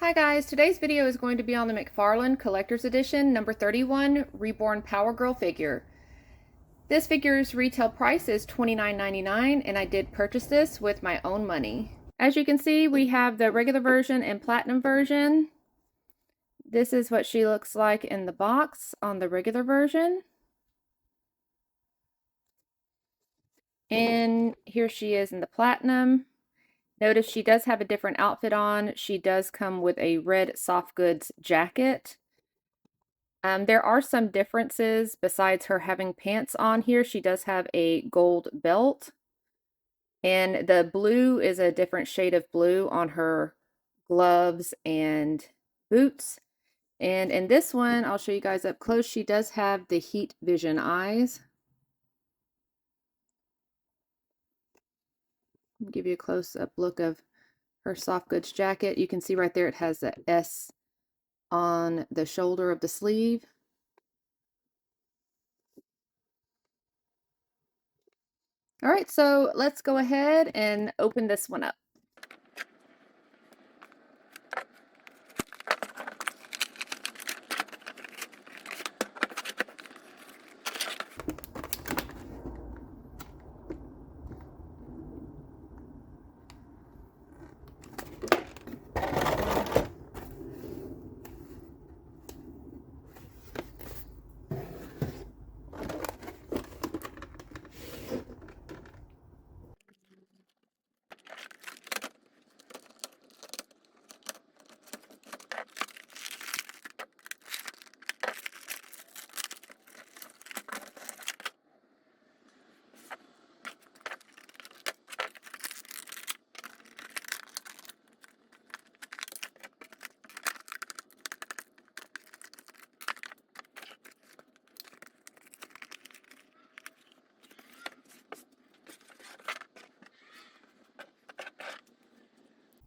Hi guys, today's video is going to be on the Mcfarlane Collector's Edition number 31 Reborn Power Girl figure. This figure's retail price is $29.99 and I did purchase this with my own money. As you can see, we have the regular version and platinum version. This is what she looks like in the box on the regular version. And here she is in the platinum. Notice she does have a different outfit on. She does come with a red soft goods jacket. There are some differences besides her having pants on here. She does have a gold belt. And the blue is a different shade of blue on her gloves and boots. And in this one, I'll show you guys up close, she does have the heat vision eyes. I'll give you a close-up look of her soft goods jacket. You can see right there it has the S on the shoulder of the sleeve. All right, so let's go ahead and open this one up.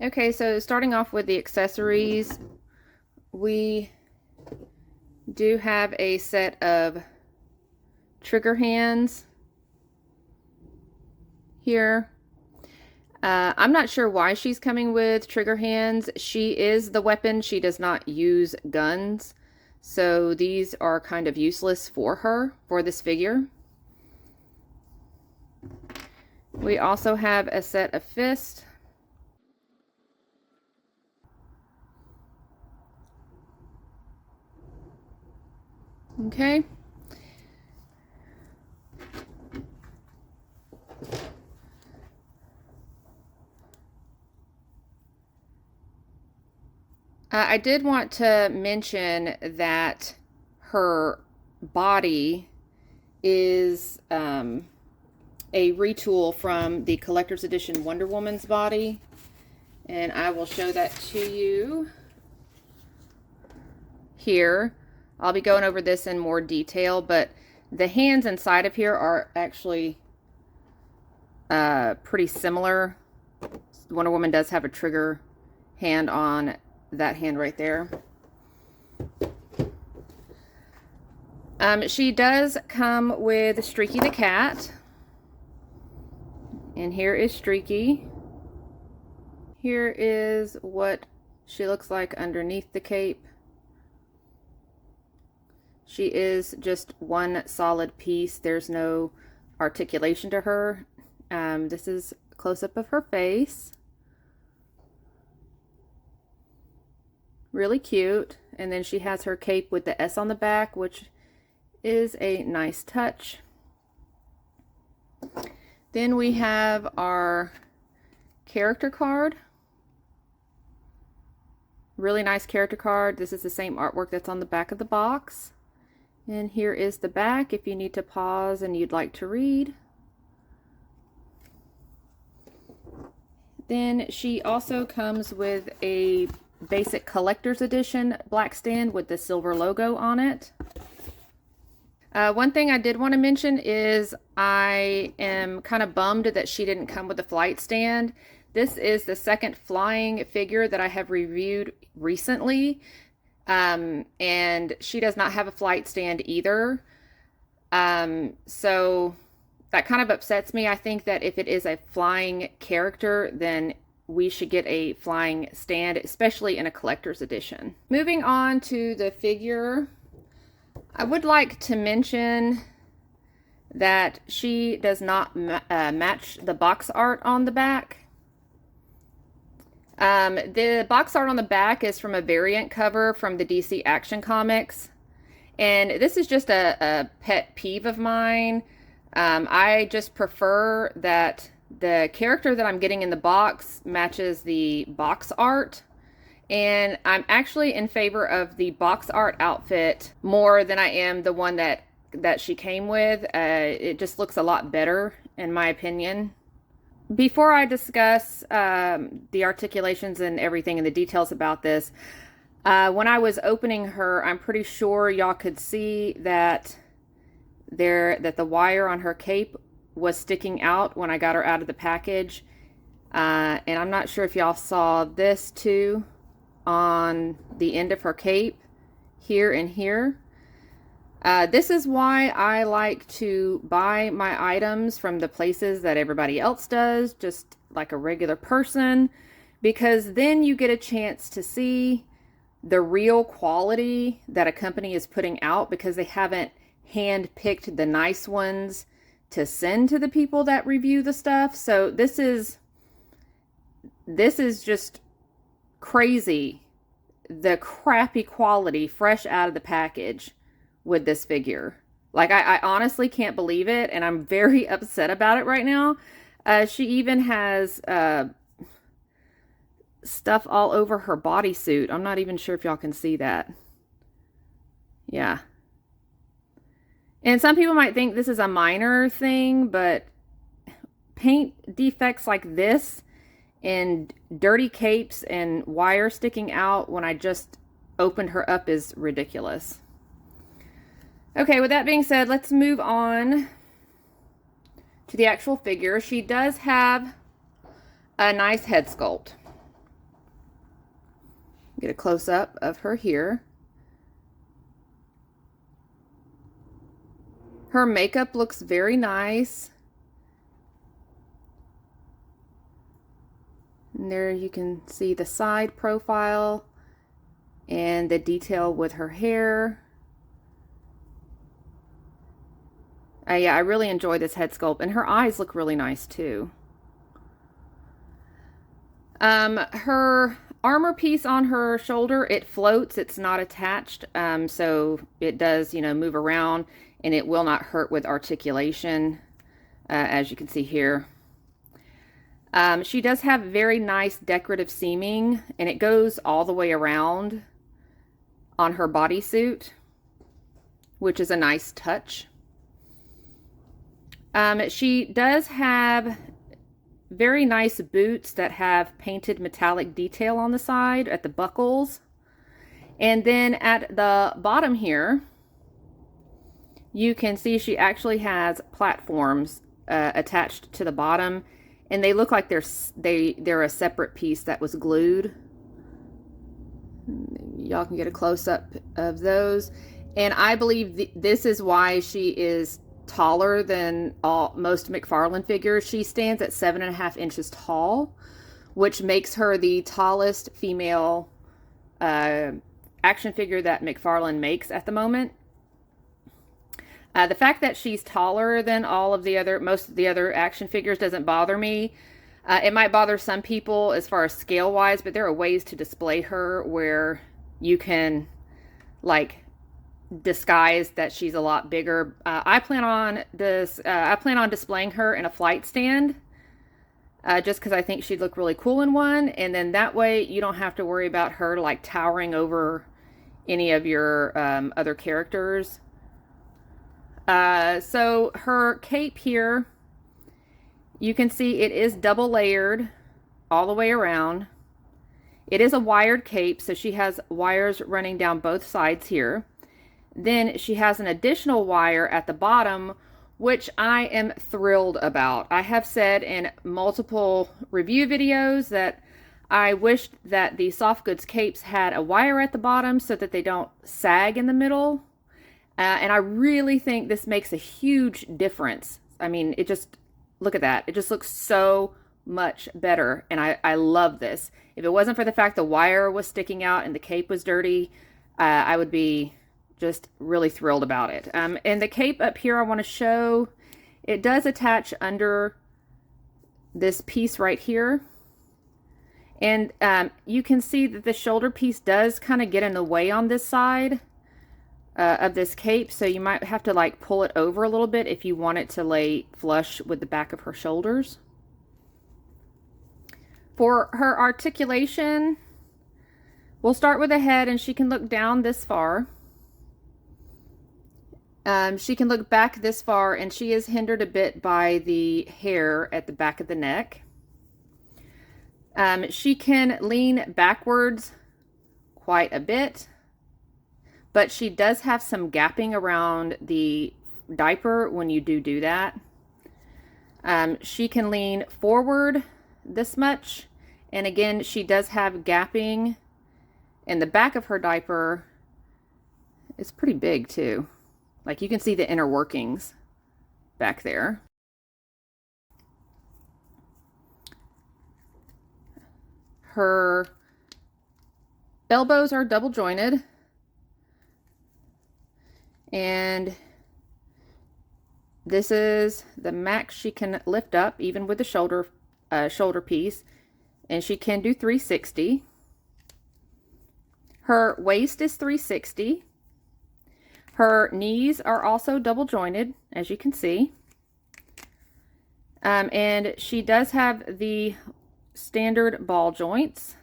Okay, so starting off with the accessories, we do have a set of trigger hands here. I'm not sure why she's coming with trigger hands. She is the weapon. She does not use guns. So these are kind of useless for her, for this figure. We also have a set of fists. Okay. I did want to mention that her body is a retool from the Collector's Edition Wonder Woman's body. And I will show that to you here. I'll be going over this in more detail, but the hands inside of here are actually pretty similar. Wonder Woman does have a trigger hand on that hand right there. She does come with Streaky the cat. And here is Streaky. Here is what she looks like underneath the cape. She is just one solid piece. There's no articulation to her. This is a close-up of her face. Really cute. And then she has her cape with the S on the back, which is a nice touch. Then we have our character card. Really nice character card. This is the same artwork that's on the back of the box. And here is the back if you need to pause and you'd like to read. Then she also comes with a basic collector's edition black stand with the silver logo on it. One thing I did want to mention is I am kind of bummed that she didn't come with a flight stand. This is the second flying figure that I have reviewed recently. And she does not have a flight stand either. So that kind of upsets me. I think that if it is a flying character, then we should get a flying stand, especially in a collector's edition. Moving on to the figure, I would like to mention that she does not match the box art on the back. The box art on the back is from a variant cover from the DC Action Comics. And this is just a pet peeve of mine. I just prefer that the character that I'm getting in the box matches the box art. And I'm actually in favor of the box art outfit more than I am the one that she came with. It just looks a lot better, in my opinion. Before I discuss the articulations and everything and the details about this, when I was opening her, I'm pretty sure y'all could see that the wire on her cape was sticking out when I got her out of the package. And I'm not sure if y'all saw this too on the end of her cape, here and here. This is why I like to buy my items from the places that everybody else does, just like a regular person, because then you get a chance to see the real quality that a company is putting out, because they haven't hand-picked the nice ones to send to the people that review the stuff. So this is just crazy, the crappy quality fresh out of the package with this figure. Like, I honestly can't believe it, and I'm very upset about it right now. She even has stuff all over her bodysuit. I'm not even sure if y'all can see that. Yeah. And some people might think this is a minor thing, but paint defects like this and dirty capes and wire sticking out when I just opened her up is ridiculous. Okay, with that being said, let's move on to the actual figure. She does have a nice head sculpt. Get a close-up of her here. Her makeup looks very nice. And there you can see the side profile and the detail with her hair. Yeah, I really enjoy this head sculpt, and her eyes look really nice too. Her armor piece on her shoulder, it floats, it's not attached, so it does, move around, and it will not hurt with articulation, as you can see here. She does have very nice decorative seaming, and it goes all the way around on her bodysuit, which is a nice touch. She does have very nice boots that have painted metallic detail on the side at the buckles. And then at the bottom here, you can see she actually has platforms attached to the bottom, and they look like they're a separate piece that was glued. Y'all can get a close-up of those. And I believe this is why she is taller than most McFarlane figures. She stands at 7.5 inches tall, which makes her the tallest female action figure that McFarlane makes at the moment. The fact that she's taller than most of the other action figures doesn't bother me. It might bother some people as far as scale wise, but there are ways to display her where you can disguise that she's a lot bigger. I plan on displaying her in a flight stand, just because I think she'd look really cool in one, and then that way you don't have to worry about her towering over any of your other characters. So her cape here, you can see it is double layered all the way around. It is a wired cape, so she has wires running down both sides here. Then she has an additional wire at the bottom, which I am thrilled about. I have said in multiple review videos that I wished that the soft goods capes had a wire at the bottom so that they don't sag in the middle. And I really think this makes a huge difference. I mean, look at that. It just looks so much better, and I love this. If it wasn't for the fact the wire was sticking out and the cape was dirty, I would be just really thrilled about it. And the cape up here I want to show, it does attach under this piece right here. And you can see that the shoulder piece does kind of get in the way on this side of this cape, so you might have to like pull it over a little bit if you want it to lay flush with the back of her shoulders. For her articulation, we'll start with the head, and she can look down this far. She can look back this far, and she is hindered a bit by the hair at the back of the neck. She can lean backwards quite a bit, but she does have some gapping around the diaper when you do that. She can lean forward this much, and again, she does have gapping in the back of her diaper. It's pretty big too. Like, you can see the inner workings back there. Her elbows are double jointed, and this is the max she can lift up, even with the shoulder piece, and she can do 360. Her waist is 360. Her knees are also double jointed, as you can see. And she does have the standard ball joints,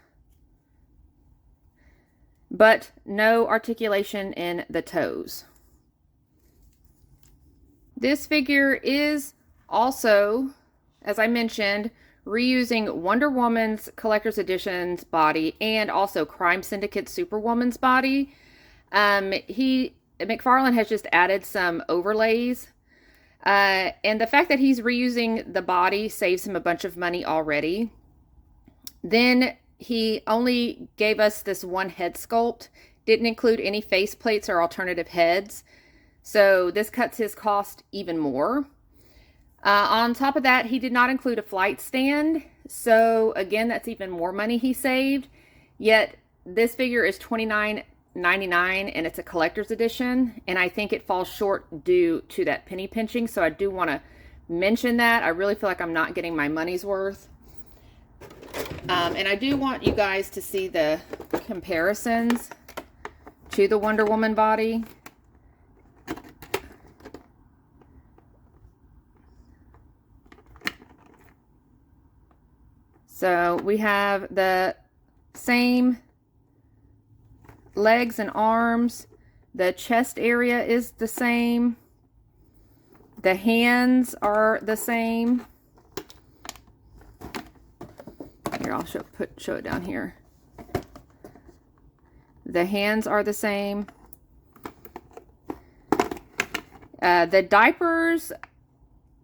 but no articulation in the toes. This figure is also, as I mentioned, reusing Wonder Woman's Collector's Edition's body and also Crime Syndicate Superwoman's body. Mcfarlane has just added some overlays, and the fact that he's reusing the body saves him a bunch of money already. Then he only gave us this one head sculpt, didn't include any face plates or alternative heads, so this cuts his cost even more. On top of that, he did not include a flight stand, so again, that's even more money he saved. Yet this figure is $29.99 and it's a collector's edition, and I think it falls short due to that penny pinching, so I do want to mention that. I really feel like I'm not getting my money's worth. And I do want you guys to see the comparisons to the Wonder Woman body. So we have the same legs and arms. The chest area is the same. The hands are the same. Here, I'll show it down here. The hands are the same. The diapers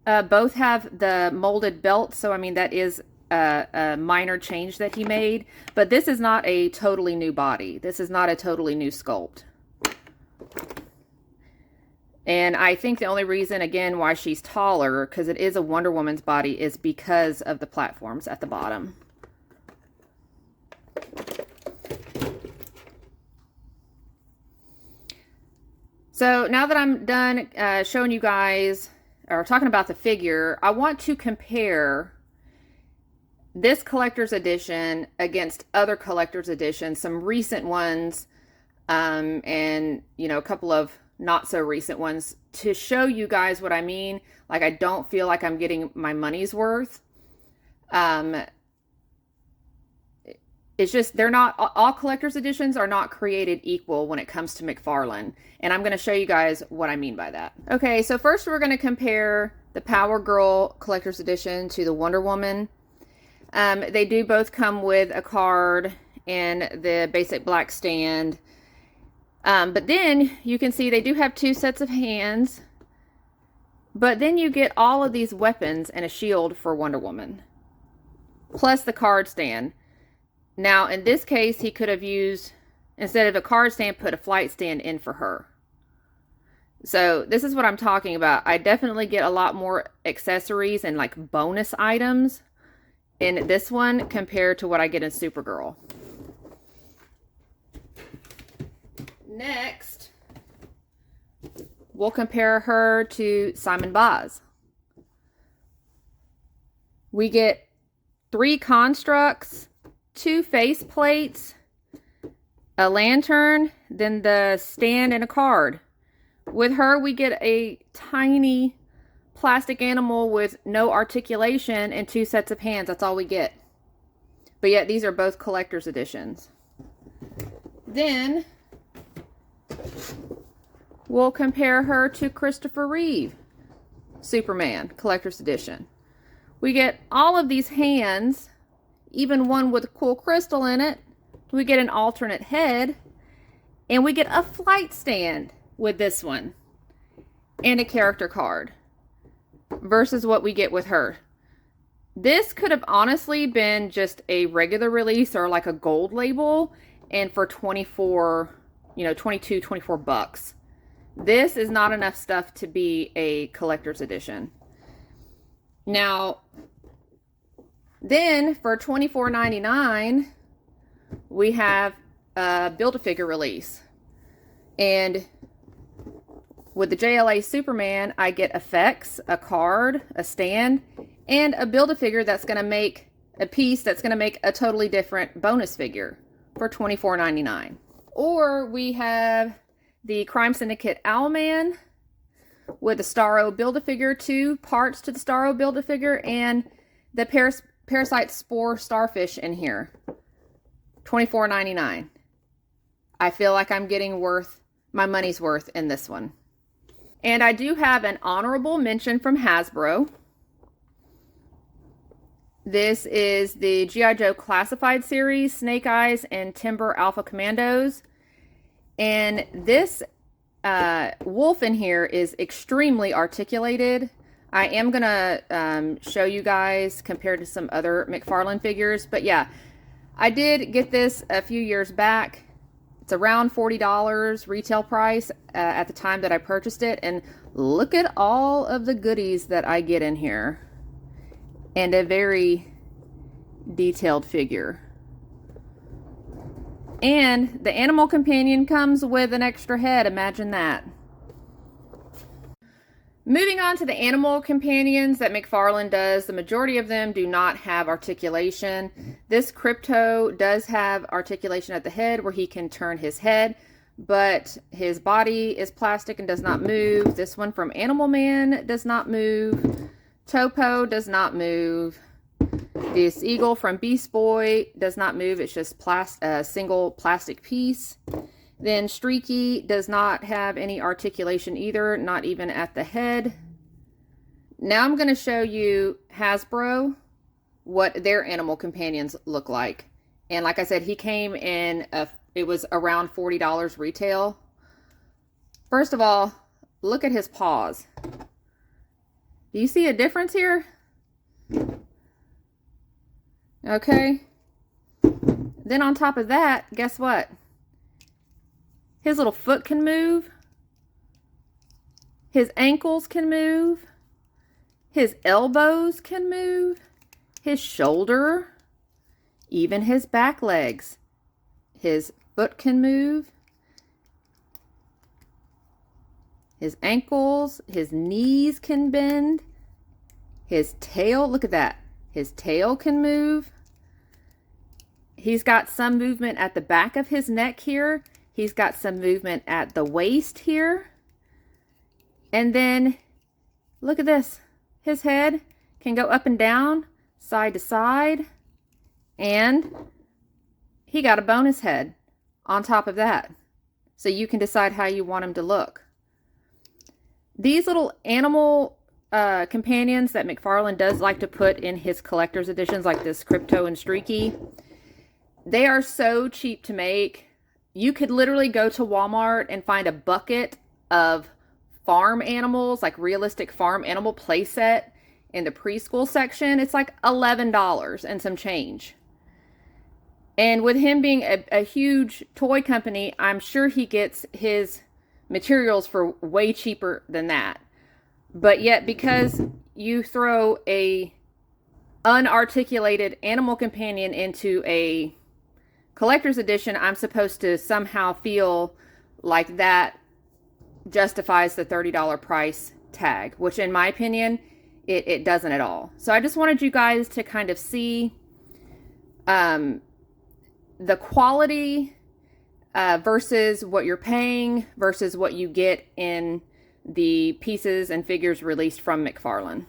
both have the molded belt, so I mean that is a minor change that he made, but this is not a totally new body. This is not a totally new sculpt. And I think the only reason, again, why she's taller, because it is a Wonder Woman's body, is because of the platforms at the bottom. So now that I'm done showing you guys, or talking about the figure, I want to compare this collector's edition against other collector's editions, some recent ones, and, you know, a couple of not so recent ones, to show you guys what I mean. Like, I don't feel like I'm getting my money's worth. It's just, they're not, all collector's editions are not created equal when it comes to McFarlane. And I'm going to show you guys what I mean by that. Okay, so first we're going to compare the Power Girl collector's edition to the Wonder Woman. They do both come with a card and the basic black stand. But then you can see they do have two sets of hands. But then you get all of these weapons and a shield for Wonder Woman, plus the card stand. Now, in this case, he could have used, instead of a card stand, put a flight stand in for her. So this is what I'm talking about. I definitely get a lot more accessories and like bonus items in this one compared to what I get in Supergirl. Next, we'll compare her to Simon Baz. We get 3 constructs, 2 face plates, a lantern, then the stand and a card. With her, we get a tiny plastic animal with no articulation and 2 sets of hands. That's all we get. But yet, these are both collector's editions. Then, we'll compare her to Christopher Reeve, Superman, collector's edition. We get all of these hands, even one with a cool crystal in it. We get an alternate head, and we get a flight stand with this one, and a character card, versus what we get with her. This could have honestly been just a regular release or like a gold label, and for 24, 22, 24 bucks. This is not enough stuff to be a collector's edition. Now, then for $24.99, we have a Build-A-Figure release. And with the JLA Superman, I get effects, a card, a stand, and a Build-A-Figure that's going to make a piece that's going to make a totally different bonus figure for $24.99. Or we have the Crime Syndicate Owlman with the Starro Build-A-Figure, 2 parts to the Starro Build-A-Figure, and the Parasite Spore Starfish in here. $24.99. I feel like I'm getting my money's worth in this one. And I do have an honorable mention from Hasbro. This is the G.I. Joe Classified series, Snake Eyes and Timber Alpha Commandos. And this wolf in here is extremely articulated. I am going to show you guys compared to some other McFarlane figures. But yeah, I did get this a few years back. It's around $40 retail price at the time that I purchased it. And look at all of the goodies that I get in here. And a very detailed figure. And the animal companion comes with an extra head. Imagine that. Moving on to the animal companions that McFarlane does, the majority of them do not have articulation. This Crypto does have articulation at the head where he can turn his head, but his body is plastic and does not move. This one from Animal Man does not move. Topo does not move. This eagle from Beast Boy does not move. It's just a single plastic piece. Then Streaky does not have any articulation either, not even at the head. Now I'm going to show you Hasbro, what their animal companions look like. And like I said, he came in, it was around $40 retail. First of all, look at his paws. Do you see a difference here? Okay. Then on top of that, guess what? His little foot can move. His ankles can move. His elbows can move. His shoulder. Even his back legs. His foot can move. His ankles. His knees can bend. His tail, look at that. His tail can move. He's got some movement at the back of his neck here. He's got some movement at the waist here. And then, look at this. His head can go up and down, side to side. And he got a bonus head on top of that. So you can decide how you want him to look. These little animal companions that McFarlane does like to put in his collector's editions, like this Crypto and Streaky, they are so cheap to make. You could literally go to Walmart and find a bucket of farm animals, like realistic farm animal playset in the preschool section. It's like $11 and some change. And with him being a huge toy company, I'm sure he gets his materials for way cheaper than that. But yet, because you throw a unarticulated animal companion into a collector's edition, I'm supposed to somehow feel like that justifies the $30 price tag, which in my opinion, it doesn't at all. So I just wanted you guys to kind of see the quality versus what you're paying versus what you get in the pieces and figures released from Mcfarlane.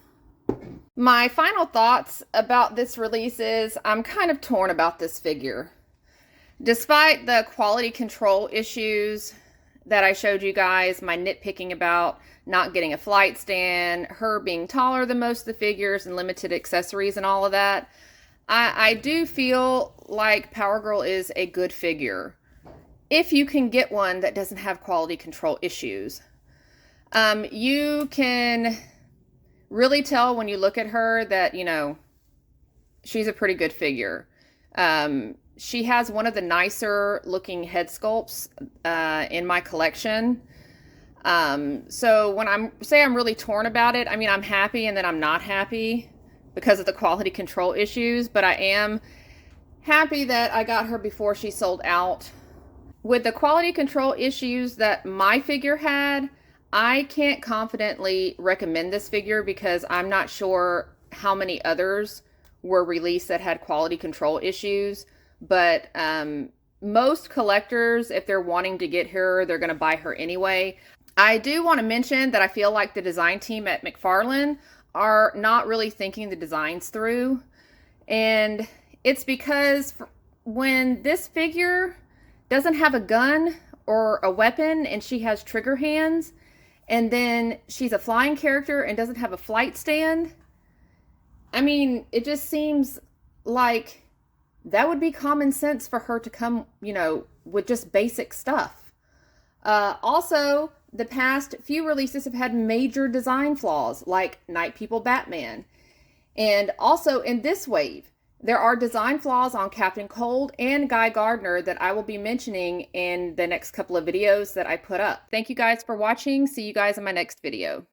My final thoughts about this release is I'm kind of torn about this figure. Despite the quality control issues that I showed you guys, my nitpicking about not getting a flight stand, her being taller than most of the figures and limited accessories and all of that, I do feel like PowerGirl is a good figure if you can get one that doesn't have quality control issues. You can really tell when you look at her that, you know, she's a pretty good figure. She has one of the nicer looking head sculpts in my collection. So when I'm really torn about it, I mean, I'm happy and then I'm not happy because of the quality control issues, but I am happy that I got her before she sold out. With the quality control issues that my figure had, I can't confidently recommend this figure because I'm not sure how many others were released that had quality control issues. But most collectors, if they're wanting to get her, they're going to buy her anyway. I do want to mention that I feel like the design team at Mcfarlane are not really thinking the designs through. And it's because when this figure doesn't have a gun or a weapon and she has trigger hands, and then she's a flying character and doesn't have a flight stand, I mean, it just seems like that would be common sense for her to come, you know, with just basic stuff. Also, the past few releases have had major design flaws, like Night People Batman. And also in this wave, there are design flaws on Captain Cold and Guy Gardner that I will be mentioning in the next couple of videos that I put up. Thank you guys for watching. See you guys in my next video.